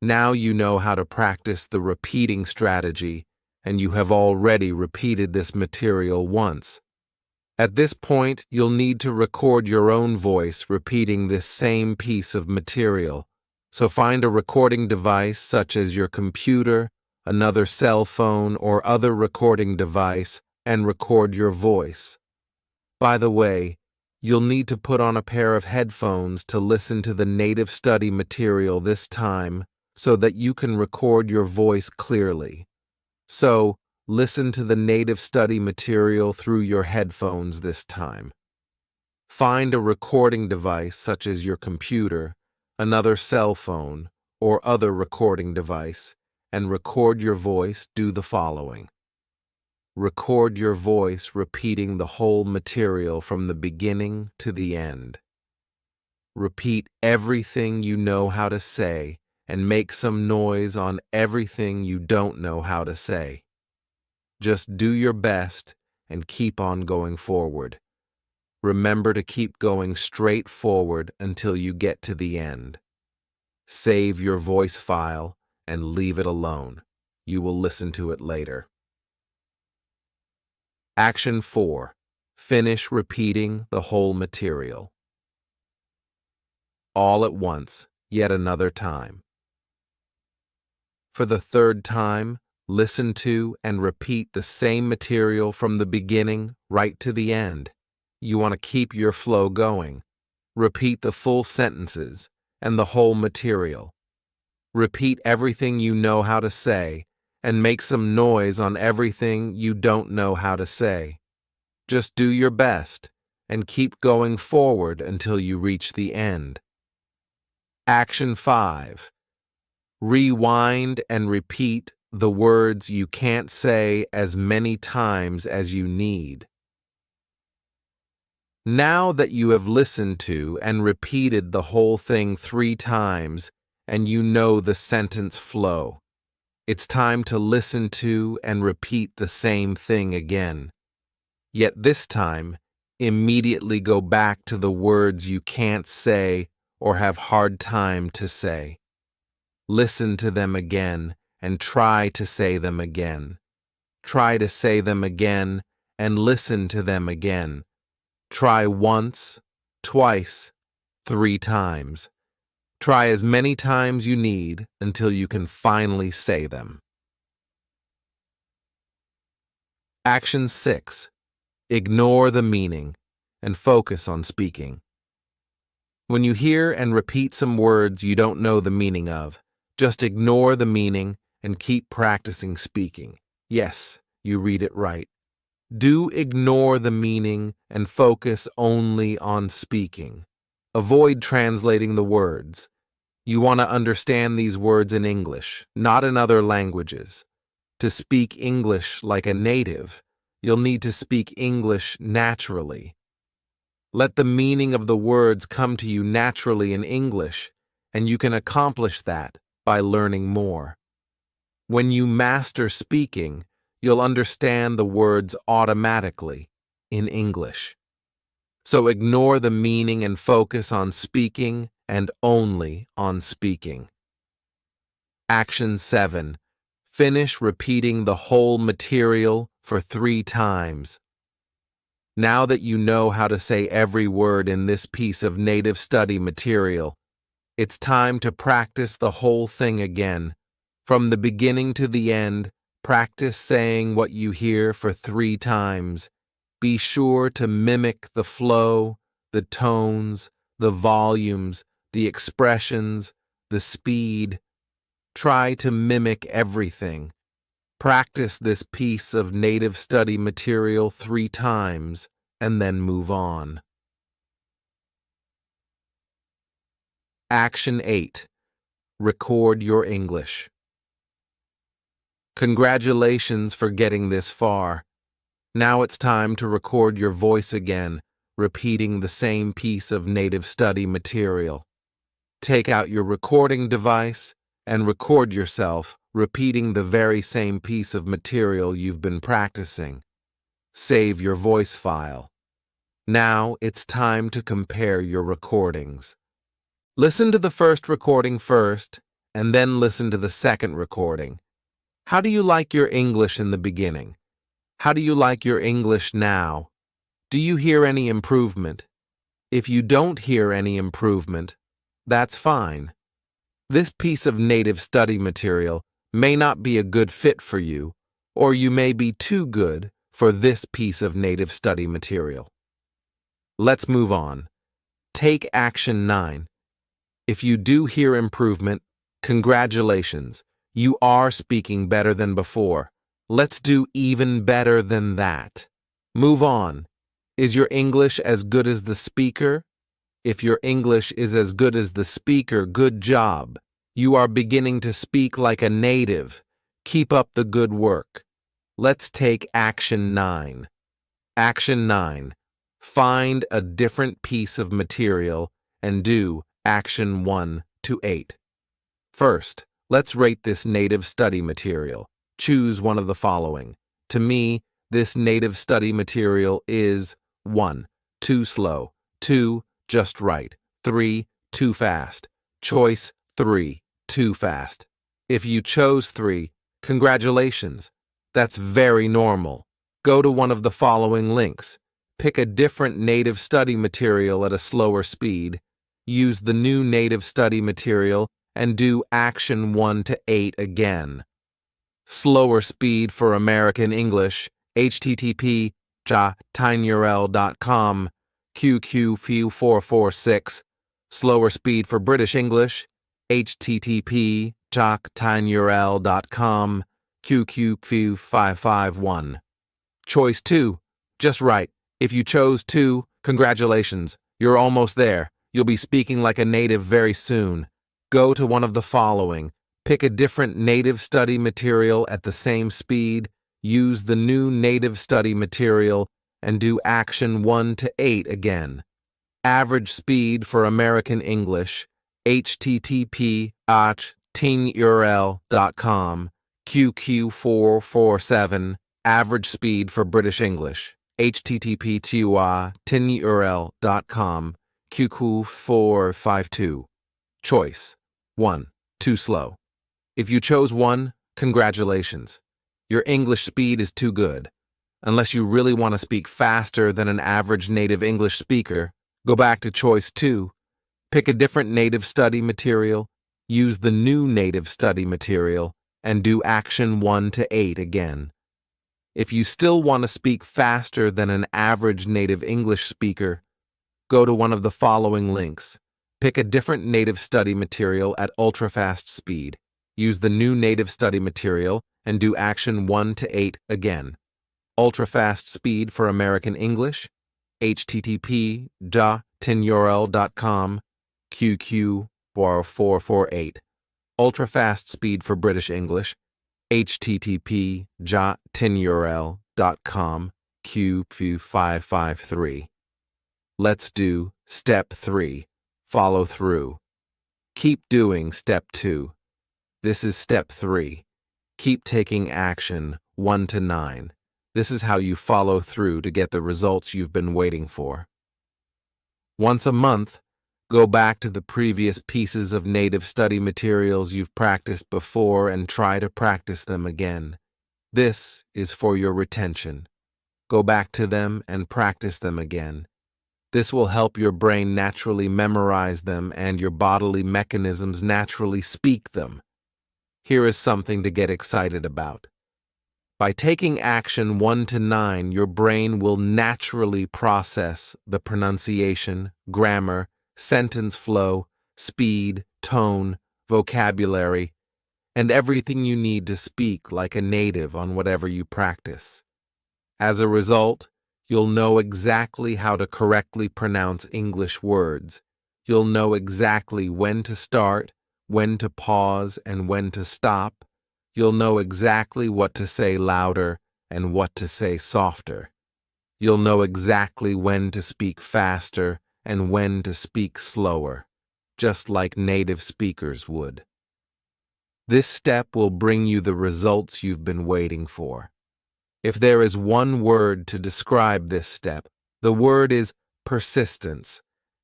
Now you know how to practice the repeating strategy, and you have already repeated this material once. At this point, you'll need to record your own voice repeating this same piece of material. So find a recording device such as your computer, another cell phone, or other recording device and record your voice. By the way, you'll need to put on a pair of headphones to listen to the native study material this time so that you can record your voice clearly. So, listen to the native study material through your headphones this time. Find a recording device such as your computer, another cell phone, or other recording device, and record your voice. Do the following. Record your voice repeating the whole material from the beginning to the end. Repeat everything you know how to say and make some noise on everything you don't know how to say. Just do your best and keep on going forward. Remember to keep going straight forward until you get to the end. Save your voice file and leave it alone. You will listen to it later. Action 4. Finish repeating the whole material. All at once, yet another time. For the third time, listen to and repeat the same material from the beginning right to the end. You want to keep your flow going. Repeat the full sentences and the whole material. Repeat everything you know how to say and make some noise on everything you don't know how to say. Just do your best and keep going forward until you reach the end. Action 5. Rewind and repeat the words you can't say as many times as you need. Now that you have listened to and repeated the whole thing 3 times and you know the sentence flow, it's time to listen to and repeat the same thing again. Yet this time, immediately go back to the words you can't say or have hard time to say. Listen to them again and try to say them again. Try to say them again and listen to them again. Try once, twice, 3 times. Try as many times you need until you can finally say them. Action 6. Ignore the meaning and focus on speaking. When you hear and repeat some words you don't know the meaning of, just ignore the meaning and keep practicing speaking. Yes, you read it right. Do ignore the meaning and focus only on speaking. Avoid translating the words. You want to understand these words in English, not in other languages. To speak English like a native, you'll need to speak English naturally. Let the meaning of the words come to you naturally in English, and you can accomplish that by learning more. When you master speaking, you'll understand the words automatically in English. So ignore the meaning and focus on speaking and only on speaking. Action 7. Finish repeating the whole material for 3 times. Now that you know how to say every word in this piece of native study material, it's time to practice the whole thing again. From the beginning to the end, practice saying what you hear for 3 times. Be sure to mimic the flow, the tones, the volumes, the expressions, the speed. Try to mimic everything. Practice this piece of native study material 3 times and then move on. Action 8. Record your English. Congratulations for getting this far. Now it's time to record your voice again, repeating the same piece of native study material. Take out your recording device and record yourself repeating the very same piece of material you've been practicing. Save your voice file. Now it's time to compare your recordings. Listen to the first recording first, and then listen to the second recording. How do you like your English in the beginning? How do you like your English now? Do you hear any improvement? If you don't hear any improvement, that's fine. This piece of native study material may not be a good fit for you, or you may be too good for this piece of native study material. Let's move on. Take action 9. If you do hear improvement, congratulations. You are speaking better than before. Let's do even better than that. Move on. Is your English as good as the speaker? If your English is as good as the speaker, good job. You are beginning to speak like a native. Keep up the good work. Let's take action 9. Action 9. Find a different piece of material and do action 1 to 8. First, let's rate this native study material. Choose one of the following. To me, this native study material is 1. Too slow. 2. Just right. 3. Too fast. Choice 3. Too fast. If you chose 3, congratulations. That's very normal. Go to one of the following links. Pick a different native study material at a slower speed. Use the new native study material and do action 1 to 8 again. Slower speed for American English, http://tinyurl.com, QQ446. Slower speed for British English, http://tinyurl.com, QQ551. Choice 2, just right. If you chose 2, congratulations. You're almost there. You'll be speaking like a native very soon. Go to one of the following. Pick a different native study material at the same speed. Use the new native study material and do action 1 to 8 again. Average speed for American English, http://tinyurl.com, QQ447. Average speed for British English, http://tinyurl.com, QQ452. Choice 1. Too slow. If you chose 1, congratulations. Your English speed is too good. Unless you really want to speak faster than an average native English speaker, go back to choice 2. Pick a different native study material, use the new native study material, and do action 1 to 8 again. If you still want to speak faster than an average native English speaker, go to one of the following links. Pick a different native study material at ultra-fast speed. Use the new native study material and do action 1 to 8 again. Ultra-fast speed for American English, http://tinyurl.com, QQ448. Ultra-fast speed for British English, http://tinyurl.com, QQ553. Let's do step 3. Follow through. Keep doing step 2. This is step 3. Keep taking action 1 to 9. This is how you follow through to get the results you've been waiting for. Once a month, Go back to the previous pieces of native study materials you've practiced before and try to practice them again. This is for your retention. Go back to them and practice them again. This will help your brain naturally memorize them and your bodily mechanisms naturally speak them. Here is something to get excited about. By taking action 1 to 9, your brain will naturally process the pronunciation, grammar, sentence flow, speed, tone, vocabulary, and everything you need to speak like a native on whatever you practice. As a result, you'll know exactly how to correctly pronounce English words. You'll know exactly when to start, when to pause, and when to stop. You'll know exactly what to say louder and what to say softer. You'll know exactly when to speak faster and when to speak slower, just like native speakers would. This step will bring you the results you've been waiting for. If there is one word to describe this step, the word is persistence.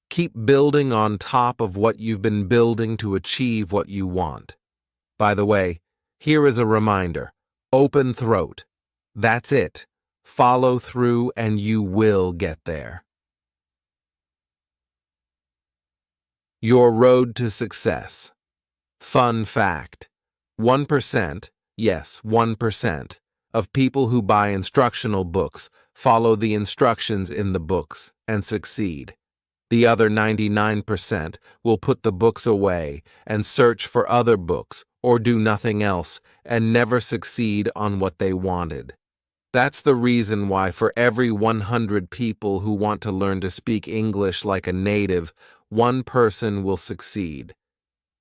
Keep building on top of what you've been building to achieve what you want. By the way, here is a reminder. Open throat. That's it. Follow through and you will get there. Your road to success. Fun fact. 1%, yes, 1%, of people who buy instructional books follow the instructions in the books and succeed. The other 99% will put the books away and search for other books or do nothing else and never succeed on what they wanted. That's the reason why for every 100 people who want to learn to speak English like a native, one person will succeed.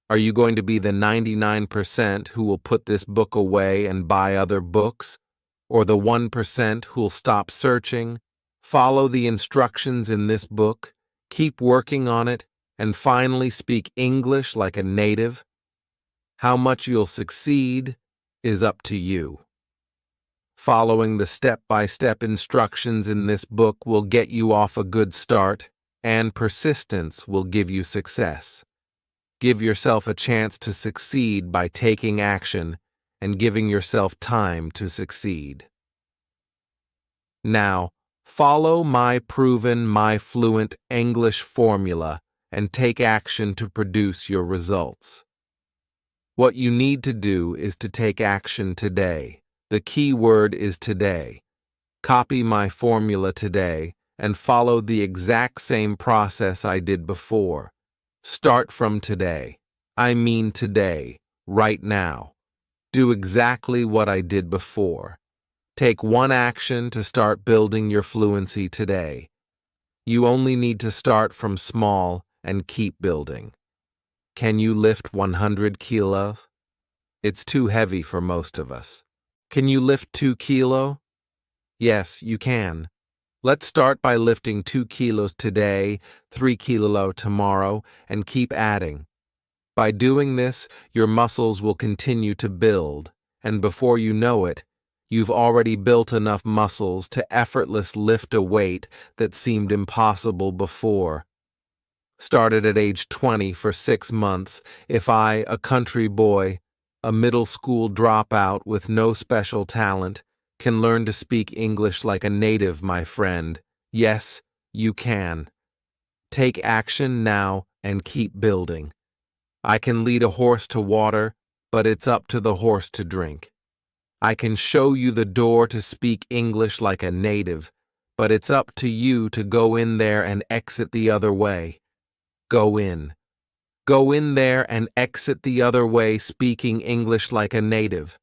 Are you going to be the 99% who will put this book away and buy other books? Or the 1% who'll stop searching, follow the instructions in this book, keep working on it, and finally speak English like a native? How much you'll succeed is up to you. Following the step-by-step instructions in this book will get you off a good start, and persistence will give you success. Give yourself a chance to succeed by taking action and giving yourself time to succeed. Now, follow my proven, my fluent English formula and take action to produce your results. What you need to do is to take action today. The key word is today. Copy my formula today and follow the exact same process I did before. Start from today. I mean today, right now. Do exactly what I did before. Take one action to start building your fluency today. You only need to start from small and keep building. Can you lift 100 kilos? It's too heavy for most of us. Can you lift 2 kilos? Yes, you can. Let's start by lifting 2 kilos today, 3 kilos tomorrow, and keep adding. By doing this, your muscles will continue to build, and before you know it, you've already built enough muscles to effortlessly lift a weight that seemed impossible before. Started at age 20 for 6 months, if I, a country boy, a middle school dropout with no special talent, can learn to speak English like a native, my friend. Yes, you can. Take action now and keep building. I can lead a horse to water, but it's up to the horse to drink. I can show you the door to speak English like a native, but it's up to you to go in there and exit the other way. Go in. Go in there and exit the other way speaking English like a native.